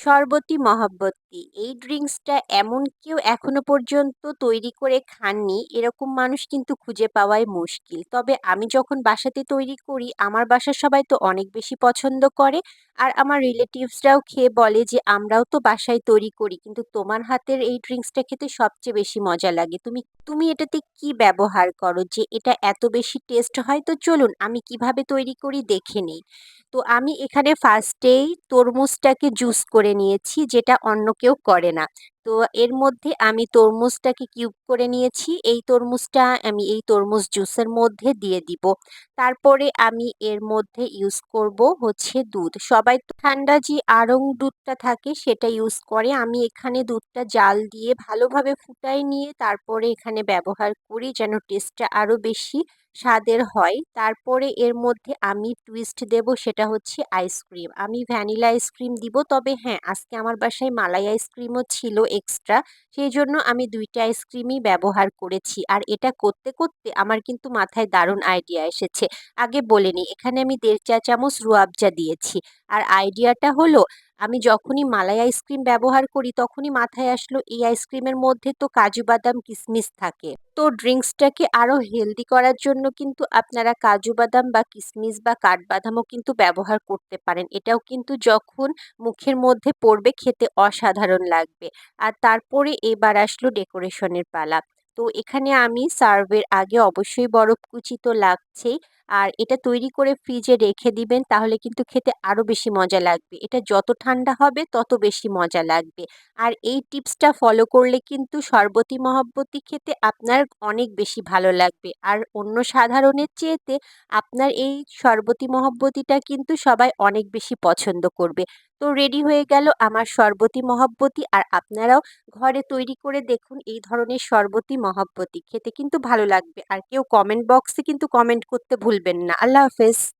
শরবতি মহাব্বতি এই ড্রিঙ্কসটা এমন কেউ এখনো পর্যন্ত তৈরি করে খাননি এরকম মানুষ কিন্তু খুঁজে পাওয়াই মুশকিল। তবে আমি যখন বাসাতে তৈরি করি আমার বাসার সবাই তো অনেক বেশি পছন্দ করে। আর আমার রিলেটিভসরাও খেয়ে বলে যে আমরাও তো বাসায় তৈরি করি কিন্তু তোমার হাতের এই ড্রিঙ্কসটা খেতে সবচেয়ে বেশি মজা লাগে। তুমি তুমি এটাতে কি ব্যবহার করো যে এটা এত বেশি টেস্ট হয়? তো চলুন আমি কিভাবে তৈরি করি দেখে নেই। তো আমি এখানে ফার্স্টেই তরমুজটাকে জুস করে নিয়েছি, যেটা অন্য কেউ করে না। তো এর মধ্যে আমি তরমুজটাকে কিউব করে নিয়েছি। এই তরমুজটা আমি এই তরমুজ জুসের মধ্যে দিয়ে দিব। তারপরে আমি এর মধ্যে ইউজ করব হচ্ছে দুধ। সবাই তো ঠান্ডা যে আড়ং দুধটা থাকে সেটা ইউজ করে। আমি এখানে দুধটা জাল দিয়ে ভালোভাবে ফুটাই নিয়ে তারপরে এখানে ব্যবহার করি যেন টেস্টটা আরো বেশি স্বাদের হয়। তারপরে এর মধ্যে আমি টুইস্ট দেব, সেটা হচ্ছে আইসক্রিম। আমি ভ্যানিলা আইসক্রিম দিব, তবে হ্যাঁ আজকে আমার বাসায় মালাই আইসক্রিমও ছিল এক্সট্রা, সেই জন্য আমি দুইটা আইসক্রিমই ব্যবহার করেছি। আর এটা করতে করতে আমার কিন্তু মাথায় দারুণ আইডিয়া এসেছে। আগে বলে নিই, এখানে আমি 1.5 চা চামচ রুয়াবজা দিয়েছি। আর আইডিয়াটা হলো, আমি যখনই মালাই আইসক্রিম ব্যবহার করি তখনই মাথায় আসলো এই আইসক্রিমের মধ্যে তো কাজু বাদাম কিশমিশ থাকে। তো ড্রিঙ্কসটাকে আরো হেলদি করার জন্য কিন্তু আপনারা কাজু বাদাম বা কিশমিশ বা কাঠবাদামও কিন্তু ব্যবহার করতে পারেন। এটাও কিন্তু যখন মুখের মধ্যে পড়বে খেতে অসাধারণ লাগবে। আর তারপরে এবার আসলো ডেকোরেশনের পালা। তো এখানে আমি সার্ভের আগে অবশ্যই বরফ কুচি তো লাগছেই। আর এটা তৈরি করে ফ্রিজে রেখে দিবেন, তাহলে কিন্তু খেতে আরো বেশি মজা লাগবে। এটা যত ঠান্ডা হবে তত বেশি মজা লাগবে। আর এই টিপসটা ফলো করলে কিন্তু শরবতি মহব্বতি খেতে আপনার অনেক বেশি ভালো লাগবে। আর অন্য সাধারণের চেয়েতে আপনার এই শরবতি মহব্বতিটা কিন্তু সবাই অনেক বেশি পছন্দ করবে। তো রেডি হয়ে গেল আমার শরবতি মহব্বতি। আর আপনারাও ঘরে তৈরি করে দেখুন এই ধরনের শরবতি মহব্বতি, খেতে কিন্তু ভালো লাগবে। আর কেউ কমেন্ট বক্সে কিন্তু কমেন্ট করতে ভুলবেন না। আল্লাহ হাফেজ।